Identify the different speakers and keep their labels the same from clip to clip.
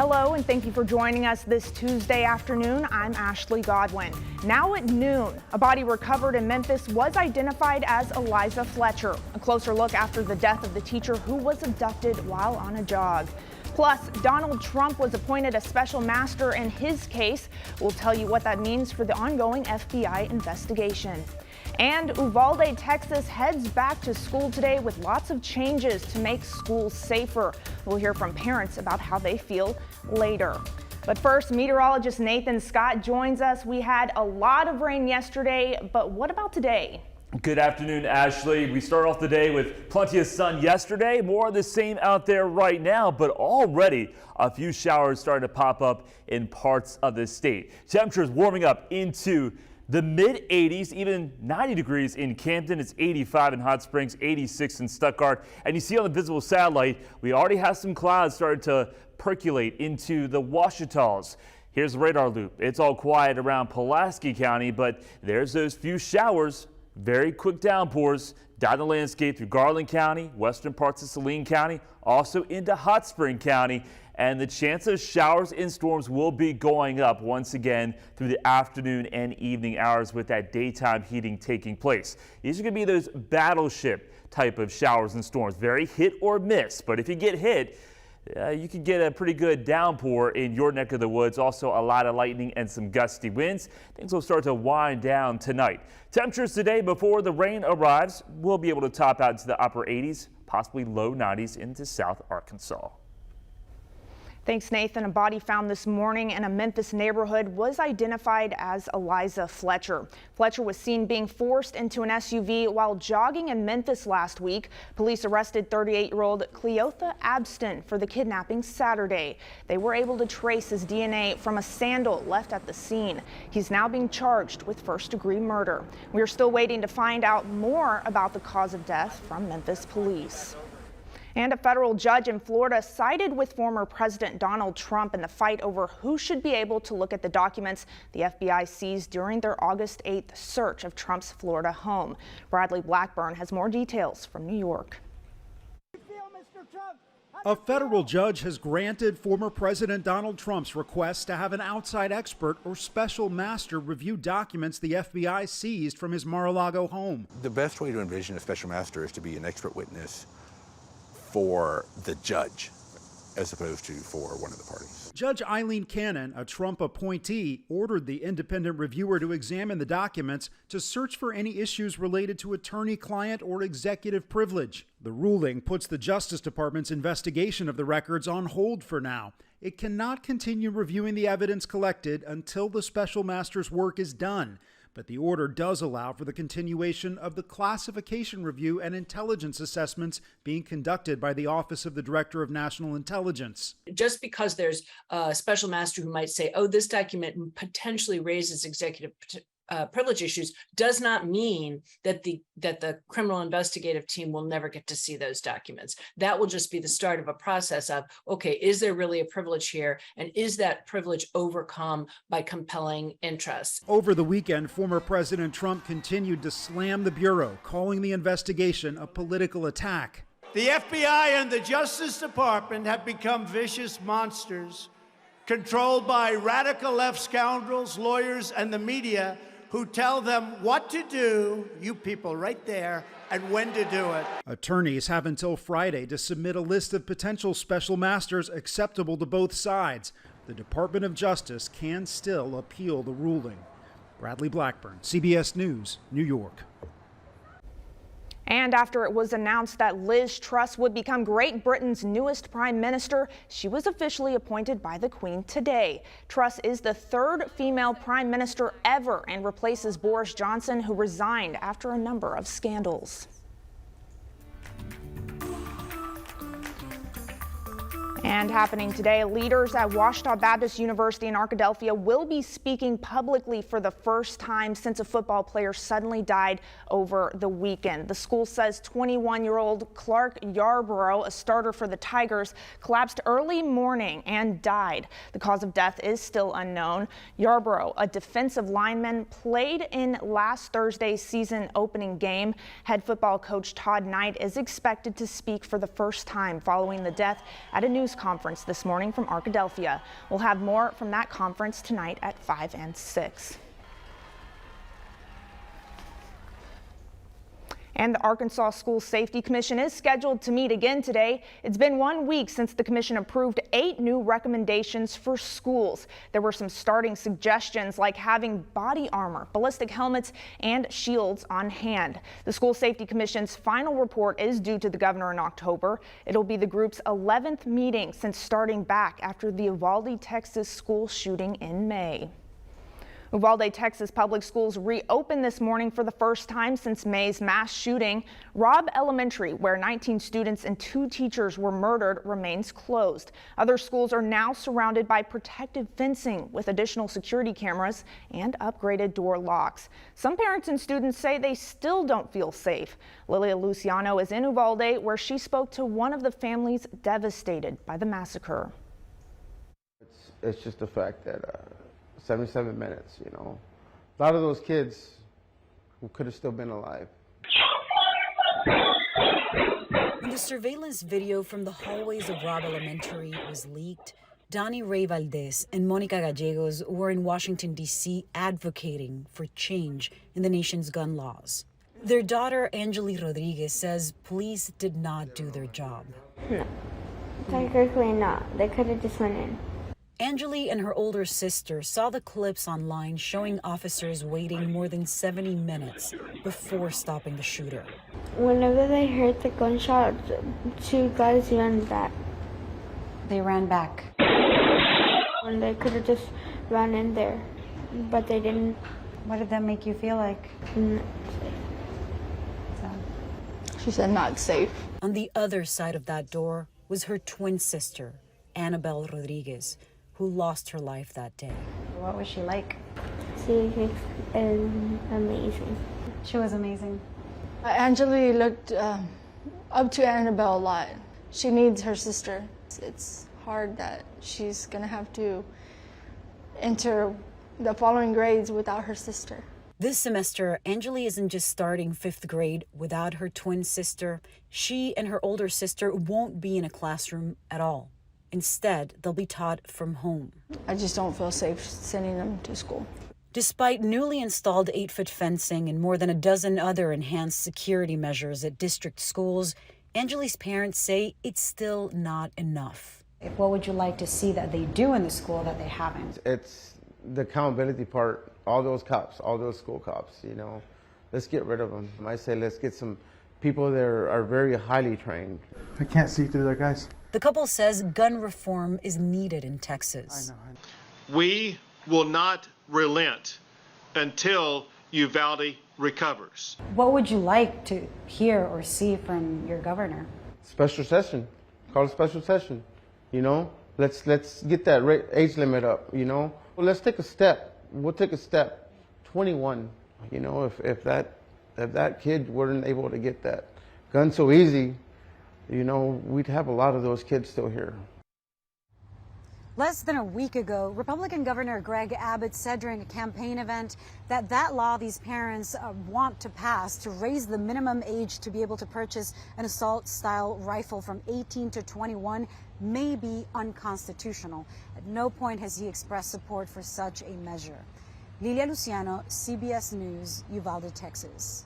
Speaker 1: Hello, and thank you for joining us this Tuesday afternoon. I'm Ashley Godwin. Now at noon, a body recovered in Memphis was identified as Eliza Fletcher. A closer look after the death of the teacher who was abducted while on a jog. Plus, Donald Trump was appointed a special master in his case. We'll tell you what that means for the ongoing FBI investigation. And Uvalde, Texas heads back to school today with lots of changes to make schools safer. We'll hear from parents about how they feel later. But first, meteorologist Nathan Scott joins us. We had a lot of rain yesterday, but what about today?
Speaker 2: Good afternoon, Ashley. We start off the day with plenty of sun yesterday, more of the same out there right now, but already a few showers starting to pop up in parts of the state. Temperatures warming up into the mid 80s, even 90 degrees in Camden. It's 85 in Hot Springs, 86 in Stuttgart. And you see on the visible satellite, we already have some clouds starting to percolate into the Ouachitas. Here's the radar loop. It's all quiet around Pulaski County, but there's those few showers, very quick downpours down the landscape through Garland County, western parts of Saline County, also into Hot Spring County. And the chance of showers and storms will be going up once again through the afternoon and evening hours with that daytime heating taking place. These are going to be those battleship type of showers and storms, very hit or miss. But if you get hit, you can get a pretty good downpour in your neck of the woods. Also a lot of lightning and some gusty winds. Things will start to wind down tonight. Temperatures today before the rain arrives will be able to top out to the upper 80s, possibly low 90s into South Arkansas.
Speaker 1: Thanks, Nathan. A body found this morning in a Memphis neighborhood was identified as Eliza Fletcher. Fletcher was seen being forced into an SUV while jogging in Memphis last week. Police arrested 38-year-old Cleotha Abston for the kidnapping Saturday. They were able to trace his DNA from a sandal left at the scene. He's now being charged with first-degree murder. We are still waiting to find out more about the cause of death from Memphis police. And a federal judge in Florida sided with former President Donald Trump in the fight over who should be able to look at the documents the FBI seized during their August 8th search of Trump's Florida home. Bradley Blackburn has more details from New York.
Speaker 3: A federal judge has granted former President Donald Trump's request to have an outside expert or special master review documents the FBI seized from his Mar-a-Lago home.
Speaker 4: The best way to envision a special master is to be an expert witness for the judge as opposed to for one of the parties.
Speaker 3: Judge Eileen Cannon, a Trump appointee, ordered the independent reviewer to examine the documents to search for any issues related to attorney-client or executive privilege. The ruling puts the Justice Department's investigation of the records on hold for now. It cannot continue reviewing the evidence collected until the special master's work is done. But the order does allow for the continuation of the classification review and intelligence assessments being conducted by the Office of the Director of National Intelligence.
Speaker 5: Just because there's a special master who might say, oh, this document potentially raises executive privilege issues, does not mean that the criminal investigative team will never get to see those documents. That will just be the start of a process of, okay, is there really a privilege here? And is that privilege overcome by compelling interests?
Speaker 3: Over the weekend, former President Trump continued to slam the Bureau, calling the investigation a political attack.
Speaker 6: The FBI and the Justice Department have become vicious monsters, controlled by radical left scoundrels, lawyers, and the media who tell them what to do, you people right there, and when to do it.
Speaker 3: Attorneys have until Friday to submit a list of potential special masters acceptable to both sides. The Department of Justice can still appeal the ruling. Bradley Blackburn, CBS News, New York.
Speaker 1: And after it was announced that Liz Truss would become Great Britain's newest prime minister, she was officially appointed by the Queen today. Truss is the third female prime minister ever and replaces Boris Johnson, who resigned after a number of scandals. And happening today, leaders at Ouachita Baptist University in Arkadelphia will be speaking publicly for the first time since a football player suddenly died over the weekend. The school says 21-year-old Clark Yarborough, a starter for the Tigers, collapsed early morning and died. The cause of death is still unknown. Yarborough, a defensive lineman, played in last Thursday's season opening game. Head football coach Todd Knight is expected to speak for the first time following the death at a news News Conference this morning from Arkadelphia. We'll have more from that conference tonight at 5 and 6. And the Arkansas School Safety Commission is scheduled to meet again today. It's been 1 week since the commission approved 8 new recommendations for schools. There were some starting suggestions like having body armor, ballistic helmets, and shields on hand. The School Safety Commission's final report is due to the governor in October. It'll be the group's 11th meeting since starting back after the Uvalde, Texas school shooting in May. Uvalde, Texas public schools reopened this morning for the first time since May's mass shooting. Robb Elementary, where 19 students and 2 teachers were murdered, remains closed. Other schools are now surrounded by protective fencing with additional security cameras and upgraded door locks. Some parents and students say they still don't feel safe. Lilia Luciano is in Uvalde, where she spoke to one of the families devastated by the massacre.
Speaker 7: It's just the fact that 77 minutes, you know. A lot of those kids who could have still been alive.
Speaker 8: When the surveillance video from the hallways of Robb Elementary was leaked, Donnie Ray Valdez and Monica Gallegos were in Washington, D.C. advocating for change in the nation's gun laws. Their daughter, Angeli Rodriguez, says police did not do their job.
Speaker 9: No, technically not. They could have just went in.
Speaker 8: Angeli and her older sister saw the clips online showing officers waiting more than 70 minutes before stopping the shooter.
Speaker 9: Whenever they heard the gunshot, 2 guys ran back.
Speaker 10: They ran back.
Speaker 9: And they could have just run in there, but they didn't.
Speaker 10: What did that make you feel like?
Speaker 9: Not safe.
Speaker 11: She said not safe.
Speaker 8: On the other side of that door was her twin sister, Annabelle Rodriguez, who lost her life that day.
Speaker 10: What was she like?
Speaker 9: She is amazing.
Speaker 10: She was amazing.
Speaker 11: Angeli looked up to Annabelle a lot. She needs her sister. It's hard that she's gonna have to enter the following grades without her sister.
Speaker 8: This semester, Angeli isn't just starting 5th grade without her twin sister. She and her older sister won't be in a classroom at all. Instead, they'll be taught from home.
Speaker 11: I just don't feel safe sending them to school.
Speaker 8: Despite newly installed 8-foot fencing and more than a dozen other enhanced security measures at district schools, Angeli's parents say it's still not enough.
Speaker 10: What would you like to see that they do in the school that they haven't?
Speaker 7: It's the accountability part, all those cops, all those school cops, you know. Let's get rid of them. I say let's get some people that are very highly trained.
Speaker 12: I can't see through their guys.
Speaker 8: The couple says gun reform is needed in Texas.
Speaker 12: I know.
Speaker 13: We will not relent until Uvalde recovers.
Speaker 10: What would you like to hear or see from your governor?
Speaker 7: Special session, call a special session, you know. Let's get that age limit up, you know. Well, let's take a step. We'll take a step. 21, you know, if that kid weren't able to get that gun so easy, you know, we'd have a lot of those kids still here.
Speaker 10: Less than a week ago, Republican Governor Greg Abbott said during a campaign event that law these parents want to pass to raise the minimum age to be able to purchase an assault-style rifle from 18 to 21 may be unconstitutional. At no point has he expressed support for such a measure. Lilia Luciano, CBS News, Uvalde, Texas.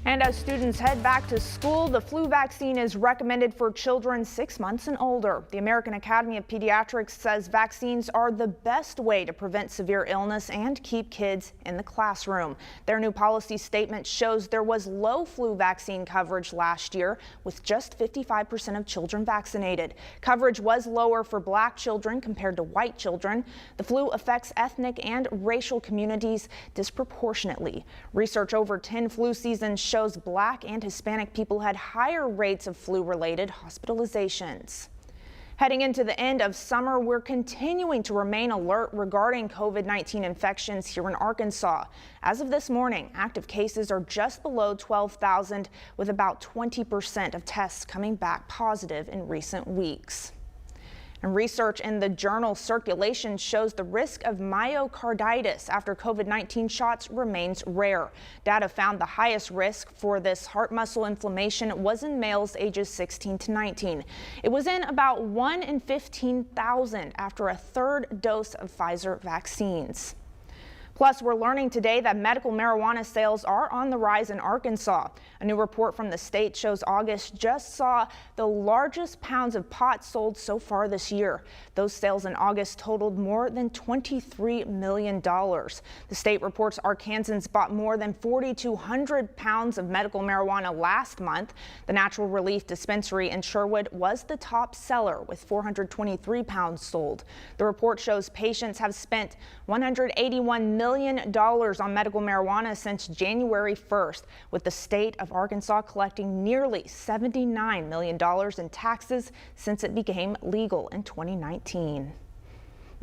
Speaker 1: And as students head back to school, the flu vaccine is recommended for children 6 months and older. The American Academy of Pediatrics says vaccines are the best way to prevent severe illness and keep kids in the classroom. Their new policy statement shows there was low flu vaccine coverage last year, with just 55% of children vaccinated. Coverage was lower for Black children compared to white children. The flu affects ethnic and racial communities disproportionately. Research over 10 flu seasons shows Black and Hispanic people had higher rates of flu-related hospitalizations. Heading into the end of summer, we're continuing to remain alert regarding COVID-19 infections here in Arkansas. As of this morning, active cases are just below 12,000, with about 20% of tests coming back positive in recent weeks. And research in the journal Circulation shows the risk of myocarditis after COVID-19 shots remains rare. Data found the highest risk for this heart muscle inflammation was in males ages 16 to 19. It was in about 1 in 15,000 after a third dose of Pfizer vaccines. Plus, we're learning today that medical marijuana sales are on the rise in Arkansas. A new report from the state shows August just saw the largest pounds of pot sold so far this year. Those sales in August totaled more than $23 million. The state reports Arkansans bought more than 4,200 pounds of medical marijuana last month. The Natural Relief Dispensary in Sherwood was the top seller with 423 pounds sold. The report shows patients have spent $181 million on medical marijuana since January 1st, with the state of Arkansas collecting nearly $79 million in taxes since it became legal in 2019.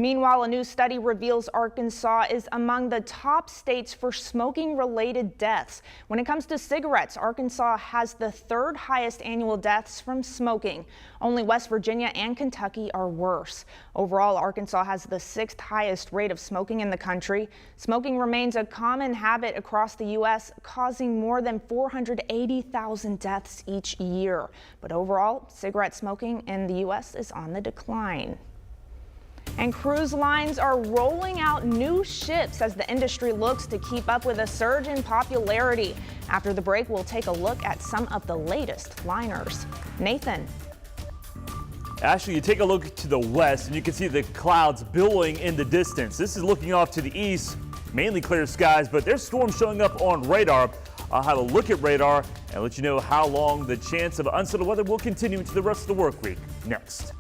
Speaker 1: Meanwhile, a new study reveals Arkansas is among the top states for smoking-related deaths. When it comes to cigarettes, Arkansas has the third highest annual deaths from smoking. Only West Virginia and Kentucky are worse. Overall, Arkansas has the 6th highest rate of smoking in the country. Smoking remains a common habit across the U.S., causing more than 480,000 deaths each year. But overall, cigarette smoking in the U.S. is on the decline. And cruise lines are rolling out new ships as the industry looks to keep up with a surge in popularity. After the break, we'll take a look at some of the latest liners. Nathan.
Speaker 2: Ashley, you take a look to the west and you can see the clouds billowing in the distance. This is looking off to the east, mainly clear skies, but there's storms showing up on radar. I'll have a look at radar and let you know how long the chance of unsettled weather will continue into the rest of the work week next.